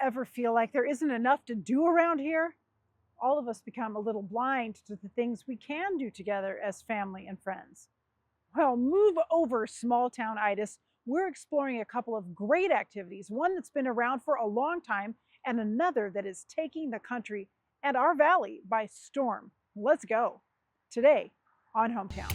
ever feel like there isn't enough to do around here? All of us become a little blind to the things we can do together as family and friends. Well, move over, small town itis. We're exploring a couple of great activities, one that's been around for a long time and another that is taking the country and our valley by storm. Let's go. Today on Hometown.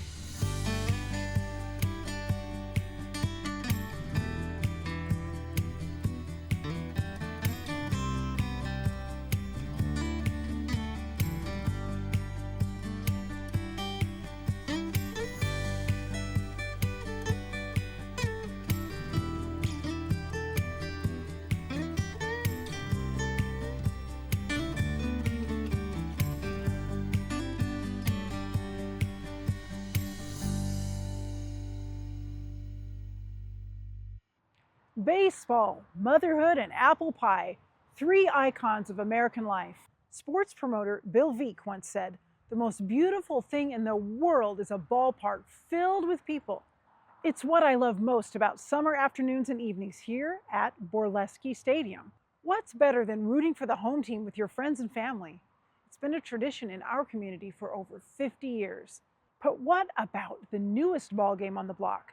Baseball, motherhood, and apple pie, three icons of American life. Sports promoter Bill Veeck once said, "The most beautiful thing in the world is a ballpark filled with people." It's what I love most about summer afternoons and evenings here at Borleski Stadium. What's better than rooting for the home team with your friends and family? It's been a tradition in our community for over 50 years. But what about the newest ball game on the block?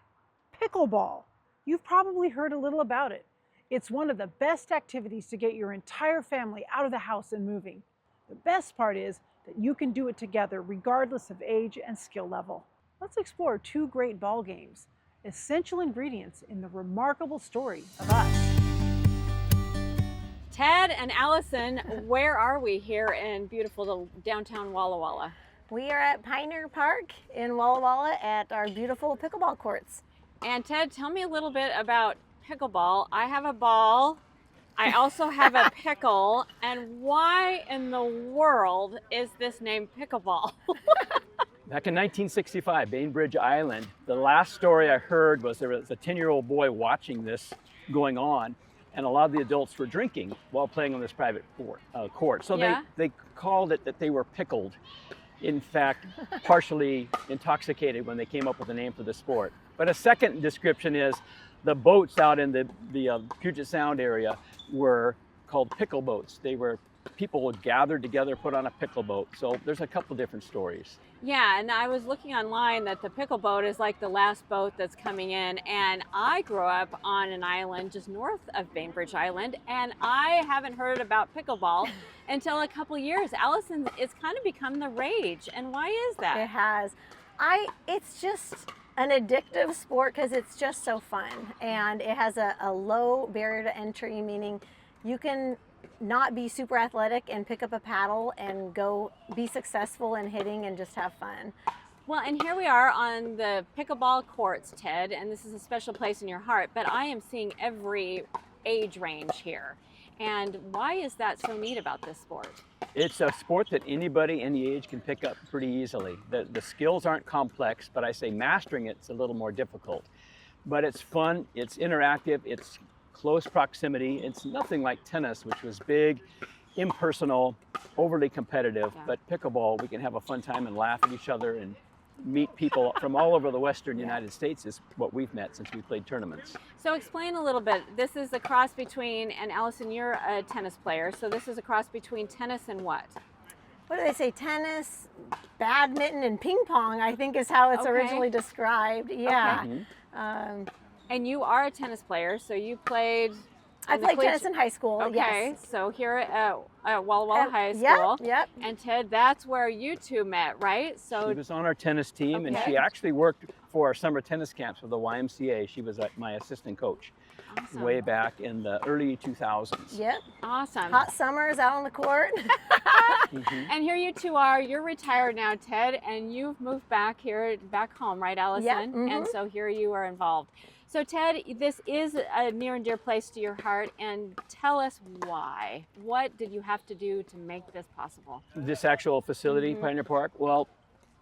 Pickle Ball. You've probably heard a little about it. It's one of the best activities to get your entire family out of the house and moving. The best part is that you can do it together regardless of age and skill level. Let's explore two great ball games, essential ingredients in the remarkable story of us. Ted and Allison, where are we here in beautiful downtown Walla Walla? We are at Pioneer Park in Walla Walla at our beautiful pickleball courts. And Ted, tell me a little bit about pickleball. I have a ball. I also have a pickle. And why in the world is this named pickleball? Back in 1965, Bainbridge Island, the last story I heard was there was a 10-year-old boy watching this going on, and a lot of the adults were drinking while playing on this private court. So Yeah. they called it that they were pickled. In fact, partially intoxicated when they came up with a name for the sport. But a second description is the boats out in the Puget Sound area were called pickle boats. They were people gathered together, put on a pickle boat. So there's a couple different stories. Yeah, and I was looking online that the pickle boat is like the last boat that's coming in. And I grew up on an island just north of Bainbridge Island, and I haven't heard about pickleball until a couple years. Allison, it's kind of become the rage. And why is that? It has. It's just an addictive sport because it's just so fun. And it has a low barrier to entry, meaning you can not be super athletic and pick up a paddle and go be successful in hitting and just have fun. Well, and here we are on the pickleball courts, Ted, and this is a special place in your heart, but I am seeing every age range here. And why is that so neat about this sport? It's a sport that anybody any age can pick up pretty easily. The skills aren't complex, but I say mastering it's a little more difficult. But it's fun, it's interactive, it's close proximity. It's nothing like tennis, which was big, impersonal, overly competitive. Yeah. But pickleball, we can have a fun time and laugh at each other and meet people from all over the Western United States is what we've met since we played tournaments. So explain a little bit. This is a cross between, and Allison, you're a tennis player, so this is a cross between tennis and what? What do they say? Tennis, badminton, and ping pong, I think is how it's Okay. originally described. Yeah. Mhm. And you are a tennis player, so you played... I in the played tennis collegiate- in high school. Okay, Yes. so here at Walla Walla High School. Yep. And Ted, that's where you two met, right? So She was on our tennis team, and Okay. she actually worked for our summer tennis camps with the YMCA. She was my assistant coach awesome. way back in the early 2000s. Yep. Awesome. Hot summers out on the court. Mhm. And here you two are. You're retired now, Ted, and you've moved back home, right, Allison? mhm. And so here you are involved. So Ted, this is a near and dear place to your heart, and tell us why. What did you have to do to make this possible? This actual facility, Mhm. Pioneer Park, well,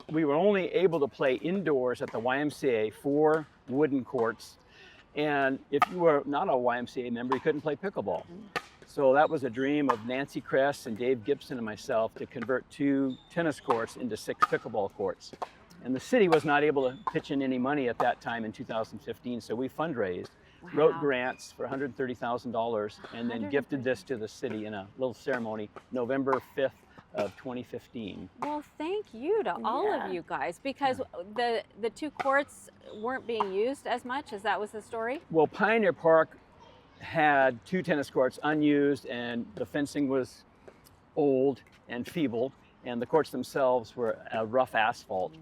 we were only able to play indoors at the YMCA, 4 wooden courts. And if you were not a YMCA member, you couldn't play pickleball. So that was a dream of Nancy Kress and Dave Gibson and myself to convert 2 tennis courts into 6 pickleball courts. And the city was not able to pitch in any money at that time in 2015, so we fundraised wrote Wow. grants for $130,000, and then gifted this to the city in a little ceremony, November 5th of 2015. Well, thank you to all Yeah. of you guys, because the two courts weren't being used as much as that was the story. Well, Pioneer Park had 2 tennis courts unused, and the fencing was old and feeble, and the courts themselves were rough asphalt.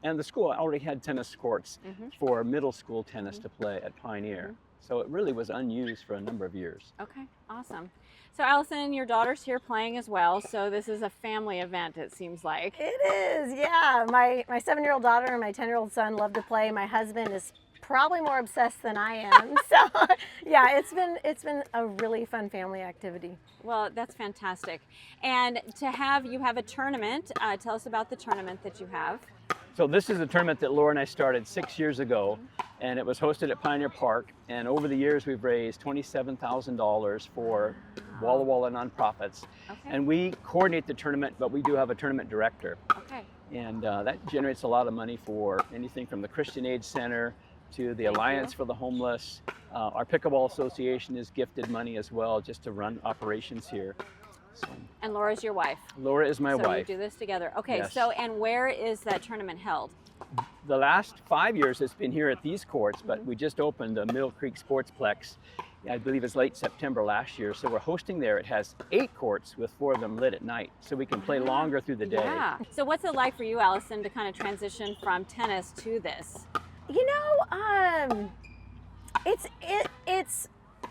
And the school already had tennis courts for middle school tennis to play at Pioneer. So it really was unused for a number of years. Okay, awesome. So Allison, your daughter's here playing as well, so this is a family event, it seems like. It is, yeah. My 7-year-old daughter and my 10-year-old son love to play. My husband is probably more obsessed than I am. So yeah, it's been a really fun family activity. Well, that's fantastic. And to have, you have a tournament. Tell us about the tournament that you have. So this is a tournament that Laura and I started 6 years ago, and it was hosted at Pioneer Park. And over the years, we've raised $27,000 for Walla Walla nonprofits. Okay. And we coordinate the tournament, but we do have a tournament director. Okay. And that generates a lot of money for anything from the Christian Aid Center to the Thank Alliance you. for the Homeless. Our Pickleball Association is gifted money as well, just to run operations here. So, And Laura's your wife. Laura is my So wife. you do this together. Okay, Yes. so and where is that tournament held? The last 5 years it's been here at these courts, but we just opened the Mill Creek Sportsplex. I believe it's late September last year. So we're hosting there. It has 8 courts with 4 of them lit at night. So we can play longer through the day. Yeah. So what's it like for you, Allison, to kind of transition from tennis to this? You know, it's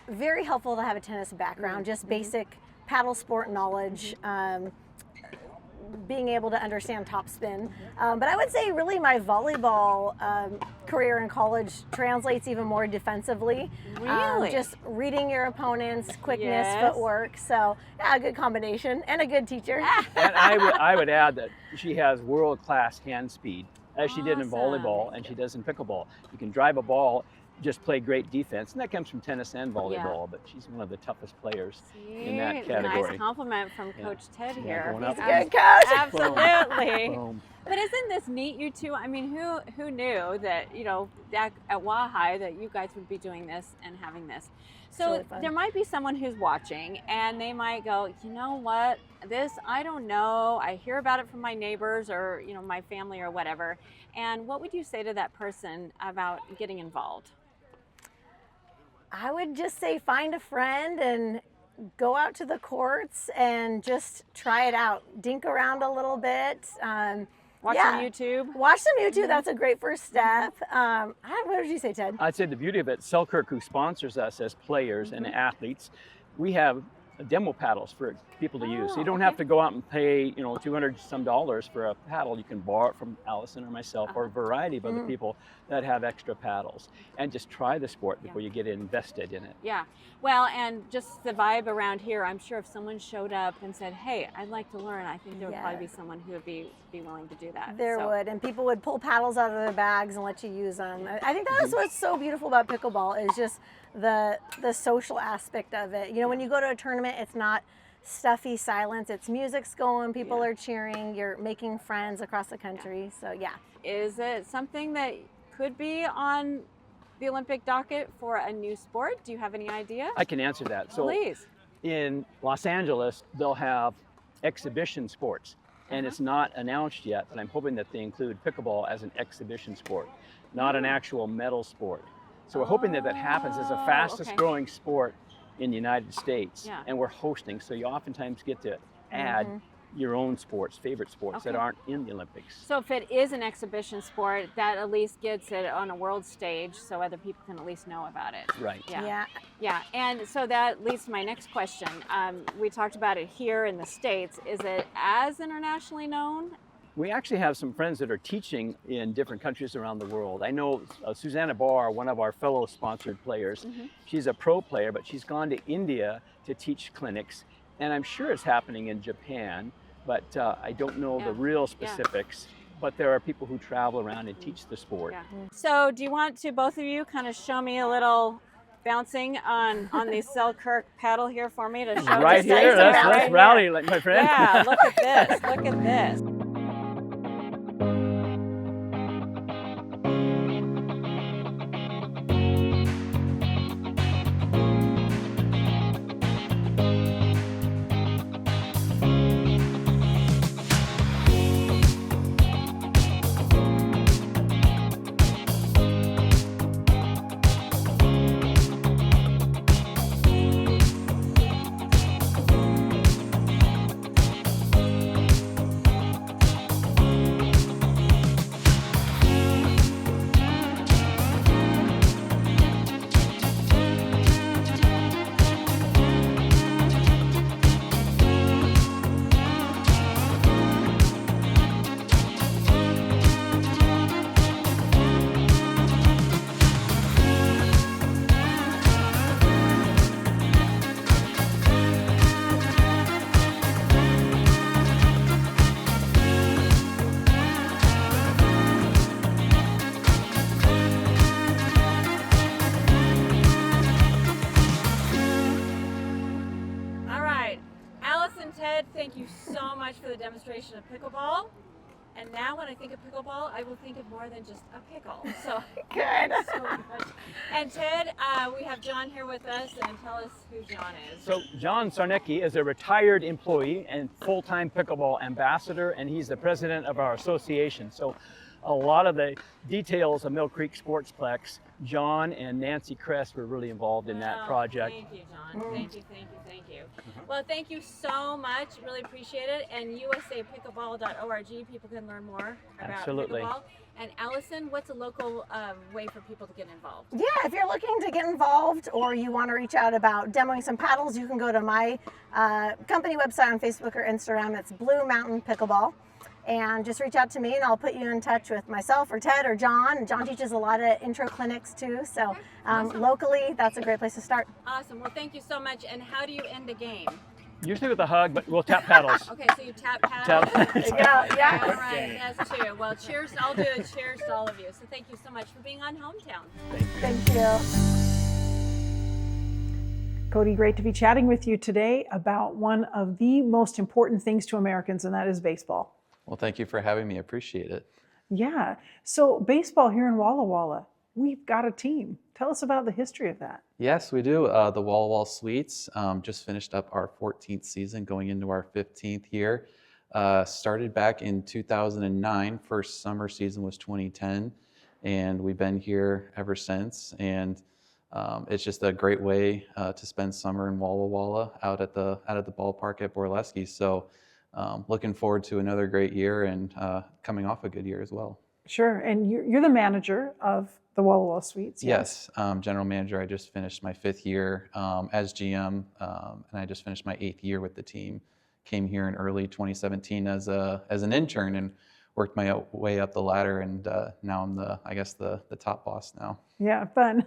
very helpful to have a tennis background, just basic paddle sport knowledge, being able to understand topspin. But I would say really my volleyball career in college translates even more defensively. Really? Just reading your opponents, quickness, Yes. footwork. So yeah, a good combination and a good teacher. And I would add that she has world-class hand speed, as she did in Awesome. volleyball and she does in pickleball. You can drive a ball, just play great defense, and that comes from tennis and volleyball, but she's one of the toughest players in that Sweet. category. Nice compliment from Coach Ted Yeah, here. going up. He's a good coach. Absolutely. Boom. But isn't this neat, you two? I mean, who knew that, you know, that at Wahai that you guys would be doing this and having this? So really fun. there might be someone who's watching and they might go, you know what, this, I don't know. I hear about it from my neighbors or, you know, my family or whatever. And what would you say to that person about getting involved? I would just say find a friend and go out to the courts and just try it out. Dink around a little bit. Watch Yeah. some YouTube. Watch some YouTube. That's a great first step. What did you say, Ted? I'd say the beauty of it, Selkirk, who sponsors us as players and athletes, we have demo paddles for people to use. So you don't have to go out and pay, you know, $200 some for a paddle. You can borrow it from Allison or myself or a variety of other people that have extra paddles, and just try the sport before you get invested in it. Yeah. Well, and just the vibe around here, I'm sure if someone showed up and said, hey, I'd like to learn, I think there would probably be Yes. someone who would be willing to do that. There So, would, and people would pull paddles out of their bags and let you use them. I think that is what's so beautiful about pickleball is just the social aspect of it. You know, when you go to a tournament, it's not stuffy silence. It's music's going, people are cheering, you're making friends across the country. So yeah. Is it something that could be on the Olympic docket for a new sport? Do you have any idea? I can answer that. So Please. in Los Angeles, they'll have exhibition sports, and it's not announced yet, but I'm hoping that they include pickleball as an exhibition sport, not an actual medal sport. So we're hoping that that happens. It's the Oh, fastest okay. growing sport in the United States, Yeah. and we're hosting, so you oftentimes get to add your own sports, favorite sports that Okay. aren't in the Olympics. So if it is an exhibition sport, that at least gets it on a world stage so other people can at least know about it. Right. Yeah. Yeah, and so that leads to my next question. We talked about it here in the States. Is it as internationally known? We actually have some friends that are teaching in different countries around the world. I know Susanna Barr, one of our fellow sponsored players, she's a pro player, but she's gone to India to teach clinics. And I'm sure it's happening in Japan, but I don't know the real specifics. But there are people who travel around and teach the sport. Yeah. So do you want to, both of you, kind of show me a little bouncing on the Selkirk paddle here for me to show Right just here, right let's here. rally, like my friend. Yeah, look at this, look at this. Allison, Ted, thank you so much for the demonstration of pickleball. And now when I think of pickleball, I will think of more than just a pickle. So thanks so much. And Ted, we have John here with us, and tell us who John is. So John Sarnecki is a retired employee and full-time pickleball ambassador, and he's the president of our association. So a lot of the details of Mill Creek Sportsplex, John and Nancy Kress were really involved in that project. Thank you, John. Thank you, thank you, thank you. Well, thank you so much. Really appreciate it. And usapickleball.org, people can learn more about pickleball. And Allison, what's a local way for people to get involved? Yeah, if you're looking to get involved or you want to reach out about demoing some paddles, you can go to my company website on Facebook or Instagram. It's Blue Mountain Pickleball. And just reach out to me and I'll put you in touch with myself or Ted or John. And John teaches a lot of intro clinics too. So Awesome. Locally, that's a great place to start. Awesome. Well, thank you so much. And how do you end a game? Usually with a hug, but we'll tap paddles. Okay, so you tap paddles. Yeah. All right, that's true. Well, cheers. I'll do a cheers to all of you. So thank you so much for being on Hometown. Thank you. Cody, great to be chatting with you today about one of the most important things to Americans, and that is baseball. Well, thank you for having me. I appreciate it. Yeah. So baseball here in Walla Walla, we've got a team. Tell us about the history of that. Yes, we do. The Walla Walla Sweets just finished up our 14th season, going into our 15th year. Started back in 2009. First summer season was 2010, and we've been here ever since. And it's just a great way to spend summer in Walla Walla out at the ballpark at Borleski. So looking forward to another great year and coming off a good year as well. Sure. And you're the manager of the Walla Walla Sweets. Yes, general manager. I just finished my 5th year as GM, and I just finished my 8th year with the team. Came here in early 2017 as an intern and worked my way up the ladder, and now I'm the top boss now. Yeah, fun.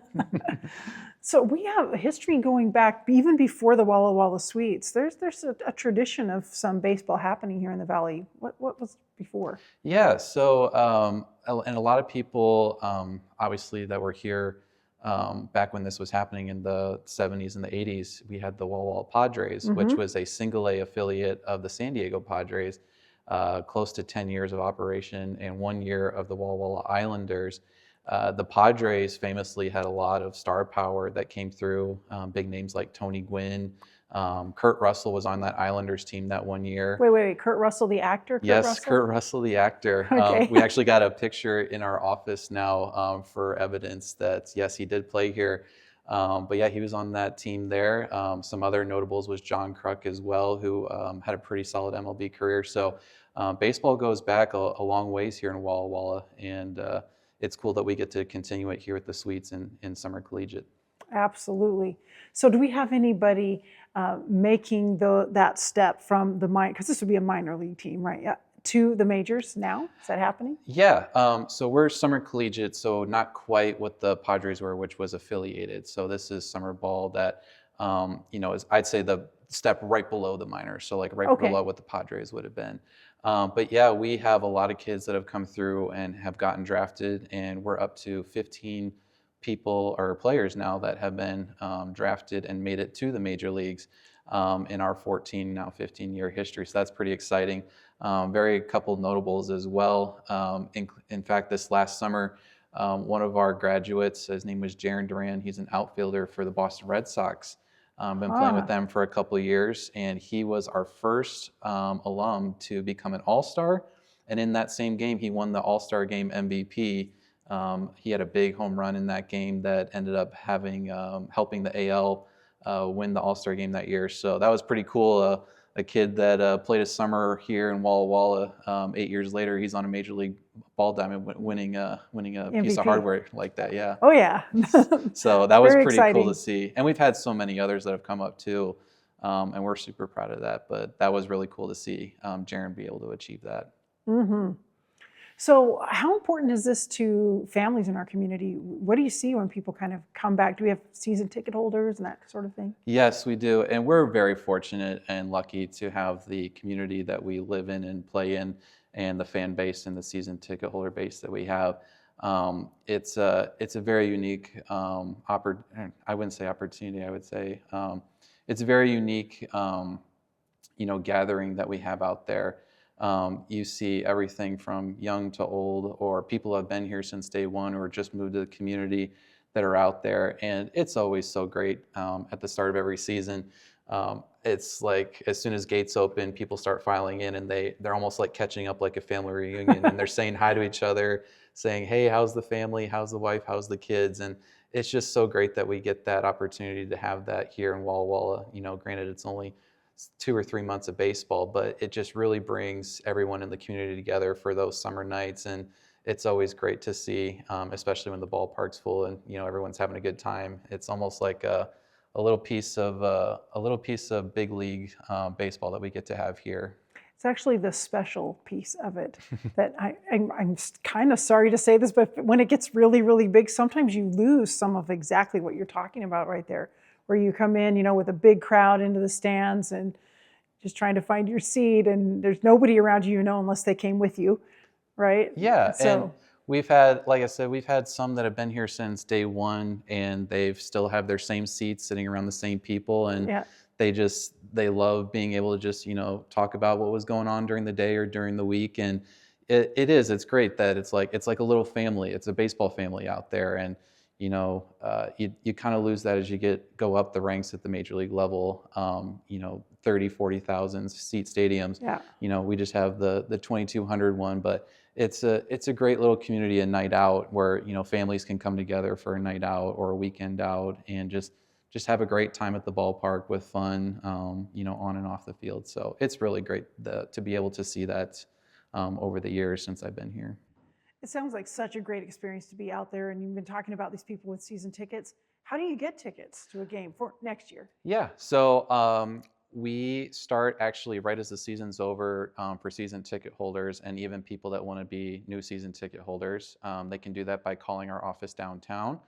So we have a history going back even before the Walla Walla Sweets. There's a tradition of some baseball happening here in the Valley. What was before? Yeah, so and a lot of people obviously that were here back when this was happening in the 70s and the 80s, we had the Walla Walla Padres, which was a single A affiliate of the San Diego Padres, close to 10 years of operation and 1 year of the Walla Walla Islanders. The Padres famously had a lot of star power that came through, big names like Tony Gwynn. Kurt Russell was on that Islanders team that 1 year. Wait, Kurt Russell, the actor? Kurt Russell, the actor. Okay. We actually got a picture in our office now for evidence that, yes, he did play here. But yeah, he was on that team there. Some other notables was John Kruk as well, who had a pretty solid MLB career. So baseball goes back a long ways here in Walla Walla, and it's cool that we get to continue it here at the Sweets in Summer Collegiate. Absolutely. So do we have anybody making that step from the minor, because this would be a minor league team, right? Yeah, to the majors now? Is that happening? Yeah, so we're Summer Collegiate, so not quite what the Padres were, which was affiliated. So this is summer ball that, is, I'd say, the step right below the minors, so like right below what the Padres would have been. But yeah, we have a lot of kids that have come through and have gotten drafted, and we're up to 15 people or players now that have been drafted and made it to the major leagues in our 15-year history. So that's pretty exciting. Very couple notables as well. In fact, this last summer, one of our graduates, his name was Jaron Duran. He's an outfielder for the Boston Red Sox. Been playing with them for a couple of years, and he was our first alum to become an All-Star. And in that same game, he won the All-Star Game MVP. He had a big home run in that game that ended up helping the AL win the All-Star Game that year. So that was pretty cool. A kid that played a summer here in Walla Walla. 8 years later, he's on a Major League Ball diamond, winning a piece of hardware like that. Yeah. Oh yeah. So that was Very pretty exciting. cool to see. And we've had so many others that have come up too, and we're super proud of that. But that was really cool to see Jaron be able to achieve that. Mm-hmm. So how important is this to families in our community? What do you see when people kind of come back? Do we have season ticket holders and that sort of thing? Yes, we do. And we're very fortunate and lucky to have the community that we live in and play in, and the fan base and the season ticket holder base that we have. It's a very unique I wouldn't say opportunity. I would say it's a very unique gathering that we have out there. You see everything from young to old, or people who have been here since day one or just moved to the community that are out there. And it's always so great at the start of every season. It's like as soon as gates open, people start filing in, and they're almost like catching up like a family reunion, and they're saying hi to each other, saying, "Hey, how's the family? How's the wife? How's the kids?" And it's just so great that we get that opportunity to have that here in Walla Walla. Granted, it's only 2 or 3 months of baseball, but it just really brings everyone in the community together for those summer nights. And it's always great to see, especially when the ballpark's full and everyone's having a good time. It's almost like a little piece of big league baseball that we get to have here. It's actually the special piece of it that I'm kind of sorry to say this, but when it gets really, really big, sometimes you lose some of exactly what you're talking about right there, where you come in, with a big crowd into the stands and just trying to find your seat, and there's nobody around you, unless they came with you, right? Yeah, So, and we've had, like I said, we've had some that have been here since day one, and they've still have their same seats sitting around the same people, and yeah. they love being able to just talk about what was going on during the day or during the week. And it's great that it's like a little family. It's a baseball family out there. And you kind of lose that as you go up the ranks at the major league level. 30,000-40,000 seat stadiums. Yeah. We just have the 2,200 one, but it's a great little community, a night out where families can come together for a night out or a weekend out and just have a great time at the ballpark with fun, on and off the field. So it's really great to be able to see that over the years since I've been here. It sounds like such a great experience to be out there, and you've been talking about these people with season tickets. How do you get tickets to a game for next year? Yeah, so we start actually right as the season's over for season ticket holders, and even people that want to be new season ticket holders. They can do that by calling our office downtown.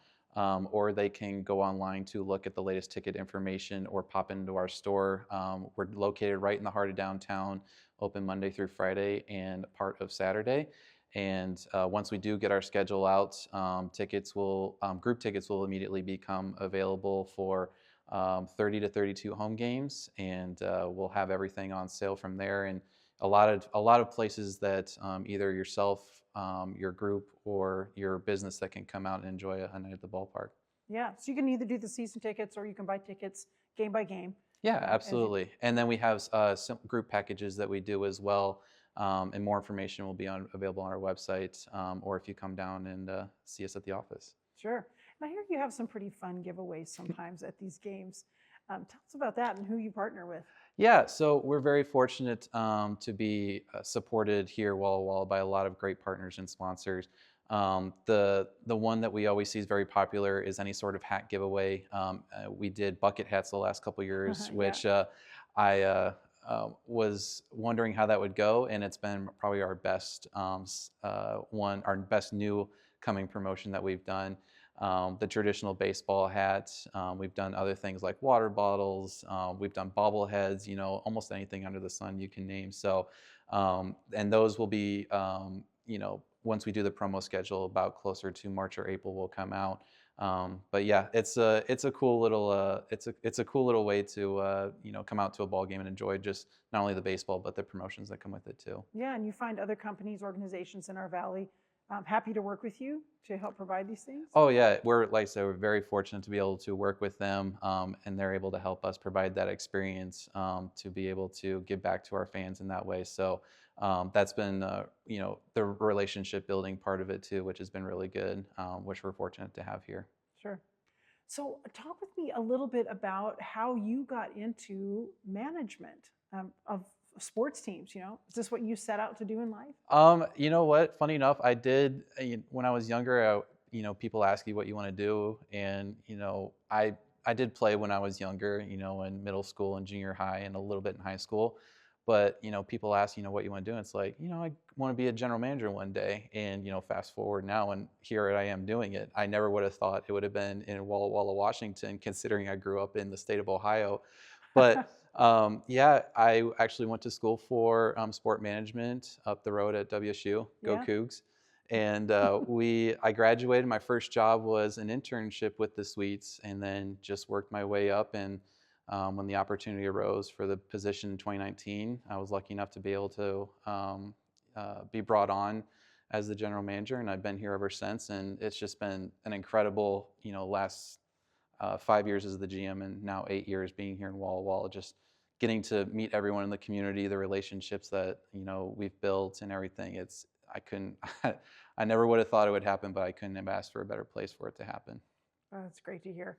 Or they can go online to look at the latest ticket information or pop into our store. We're located right in the heart of downtown, open Monday through Friday and part of Saturday. And once we do get our schedule out, group tickets will immediately become available for 30 to 32 home games, and we'll have everything on sale from there. And a lot of places that either yourself, your group, or your business that can come out and enjoy a night at the ballpark. Yeah, so you can either do the season tickets or you can buy tickets game by game. Yeah, absolutely. And then we have some group packages that we do as well, and more information will be available on our website, or if you come down and see us at the office. Sure. And I hear you have some pretty fun giveaways sometimes at these games. Tell us about that and who you partner with. Yeah, so we're very fortunate to be supported here Walla Walla by a lot of great partners and sponsors. The one that we always see is very popular is any sort of hat giveaway. We did bucket hats the last couple years, which I was wondering how that would go, and it's been probably our best our best new coming promotion that we've done. The traditional baseball hats. We've done other things like water bottles. We've done bobbleheads, almost anything under the sun you can name. So, and those will be, once we do the promo schedule, about closer to March or April will come out. But yeah, it's a cool little it's a cool little way to come out to a ball game and enjoy just not only the baseball but the promotions that come with it too. Yeah, and you find other companies, organizations in our valley happy to work with you to help provide these things? Oh yeah, like I said, we're very fortunate to be able to work with them, and they're able to help us provide that experience to be able to give back to our fans in that way. So that's been the relationship building part of it too, which has been really good, which we're fortunate to have here. Sure. So talk with me a little bit about how you got into management of sports teams. Is this what you set out to do in life? You know what? Funny enough, I did when I was younger. People ask you what you want to do, and I did play when I was younger. In middle school and junior high, and a little bit in high school. But people ask what you want to do, and it's like I want to be a general manager one day. And fast forward now, and here I am doing it. I never would have thought it would have been in Walla Walla, Washington, considering I grew up in the state of Ohio. But yeah, I actually went to school for sport management up the road at WSU. Go Cougs! And I graduated. My first job was an internship with the Sweets, and then just worked my way up and when the opportunity arose for the position in 2019, I was lucky enough to be able to be brought on as the general manager, and I've been here ever since. And it's just been an incredible, last 5 years as the GM, and now 8 years being here in Walla Walla. Just getting to meet everyone in the community, the relationships that we've built, and everything. I never would have thought it would happen, but I couldn't have asked for a better place for it to happen. Oh, that's great to hear.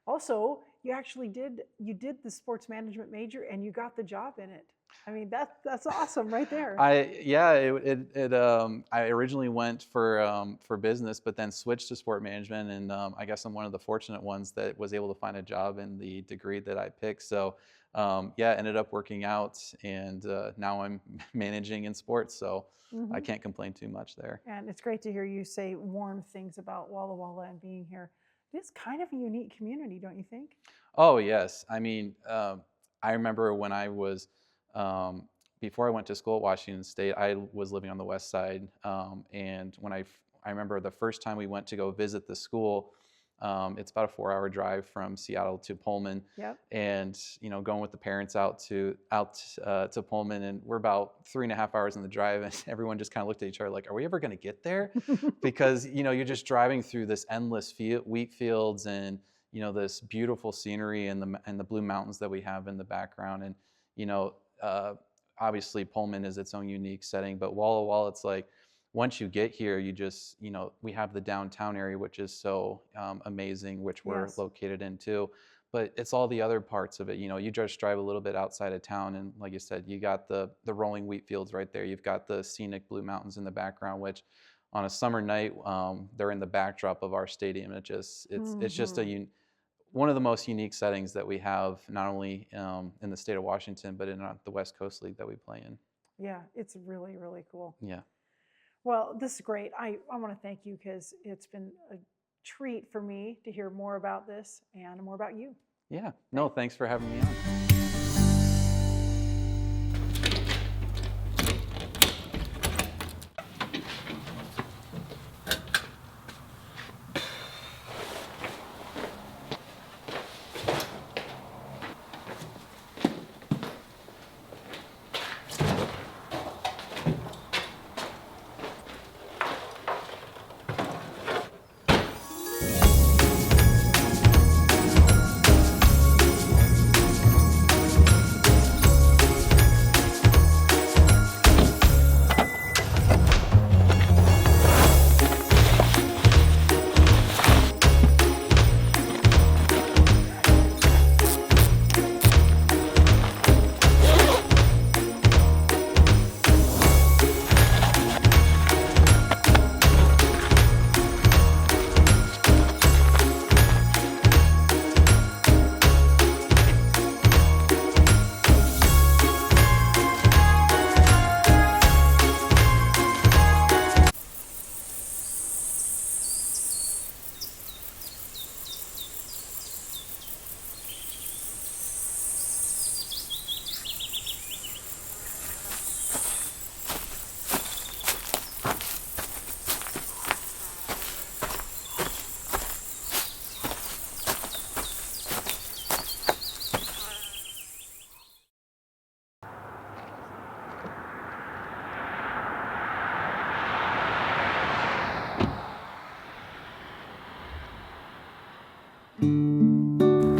Also, you did the sports management major and you got the job in it. I mean, that's awesome right there. I originally went for business, but then switched to sport management, and I guess I'm one of the fortunate ones that was able to find a job in the degree that I picked. So ended up working out, and now I'm managing in sports, so I can't complain too much there. And it's great to hear you say warm things about Walla Walla and being here. It's kind of a unique community, don't you think? Oh, yes. I mean, I remember when I was, before I went to school at Washington State, I was living on the west side. And when I remember the first time we went to go visit the school, it's about a 4-hour drive from Seattle to Pullman. Yep. And, going with the parents out to Pullman, and we're about 3.5 hours in the drive, and everyone just kind of looked at each other like, are we ever going to get there? Because, you're just driving through this endless wheat fields, and, this beautiful scenery and the blue mountains that we have in the background. And, obviously Pullman is its own unique setting, but Walla Walla, it's like, once you get here, you just, we have the downtown area, which is so amazing, which we're located in too. But it's all the other parts of it. You just drive a little bit outside of town, and like you said, you got the rolling wheat fields right there. You've got the scenic blue mountains in the background, which on a summer night, they're in the backdrop of our stadium. It's just one of the most unique settings that we have, not only in the state of Washington, but in the West Coast League that we play in. Yeah, it's really, really cool. Yeah. Well, this is great. I want to thank you because it's been a treat for me to hear more about this and more about you. Yeah. No, thanks for having me on.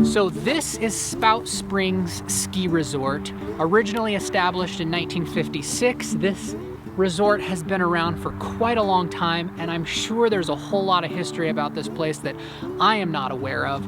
So this is Spout Springs Ski Resort. Originally established in 1956, this resort has been around for quite a long time, and I'm sure there's a whole lot of history about this place that I am not aware of.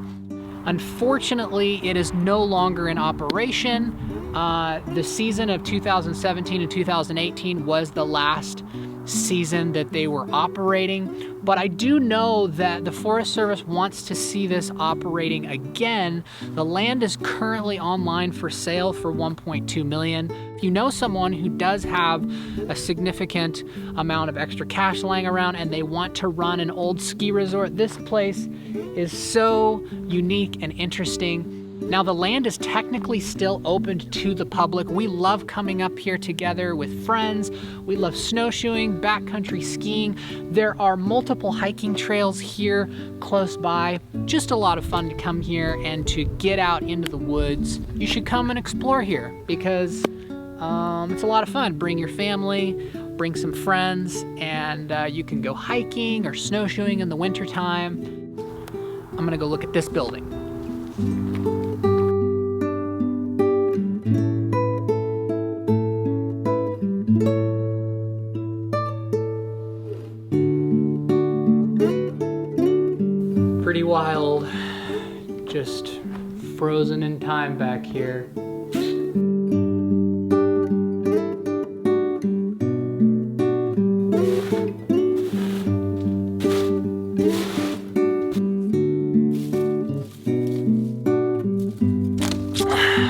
Unfortunately, it is no longer in operation. The season of 2017 and 2018 was the last season that they were operating, but I do know that the Forest Service wants to see this operating again. The land is currently online for sale for $1.2 million. If you know someone who does have a significant amount of extra cash laying around and they want to run an old ski resort, this place is so unique and interesting. Now the land is technically still open to the public. We love coming up here together with friends. We love snowshoeing, backcountry skiing. There are multiple hiking trails here close by. Just a lot of fun to come here and to get out into the woods. You should come and explore here because it's a lot of fun. Bring your family, bring some friends, and you can go hiking or snowshoeing in the wintertime. I'm gonna go look at this building. Pretty wild, just frozen in time back here.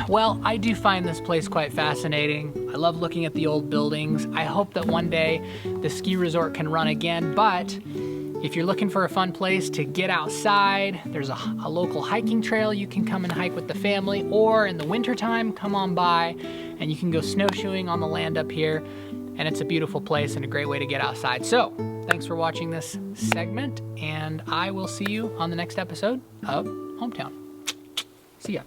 Well, I do find this place quite fascinating. I love looking at the old buildings. I hope that one day the ski resort can run again, but if you're looking for a fun place to get outside, there's a local hiking trail you can come and hike with the family, or in the wintertime, come on by and you can go snowshoeing on the land up here, and it's a beautiful place and a great way to get outside. So, thanks for watching this segment, and I will see you on the next episode of Hometown. See ya.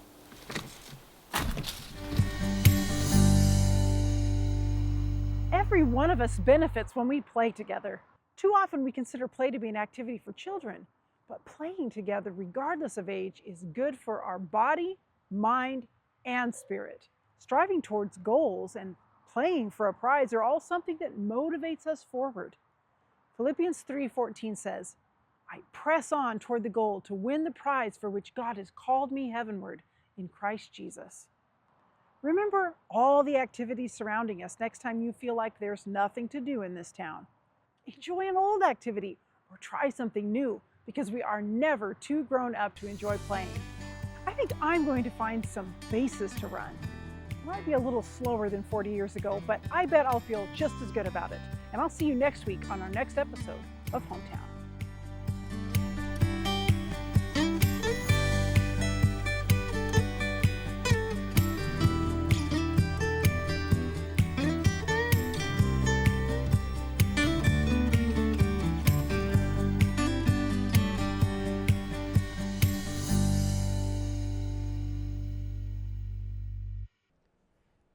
Every one of us benefits when we play together. Too often we consider play to be an activity for children, but playing together, regardless of age, is good for our body, mind, and spirit. Striving towards goals and playing for a prize are all something that motivates us forward. Philippians 3:14 says, "I press on toward the goal to win the prize for which God has called me heavenward in Christ Jesus." Remember all the activities surrounding us next time you feel like there's nothing to do in this town. Enjoy an old activity or try something new, because we are never too grown up to enjoy playing. I think I'm going to find some bases to run. It might be a little slower than 40 years ago, but I bet I'll feel just as good about it. And I'll see you next week on our next episode of Hometown.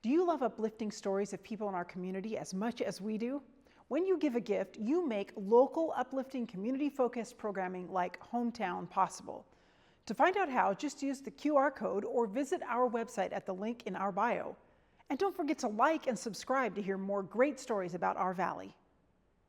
Do you love uplifting stories of people in our community as much as we do? When you give a gift, you make local, uplifting, community-focused programming like Hometown possible. To find out how, just use the QR code or visit our website at the link in our bio. And don't forget to like and subscribe to hear more great stories about our valley.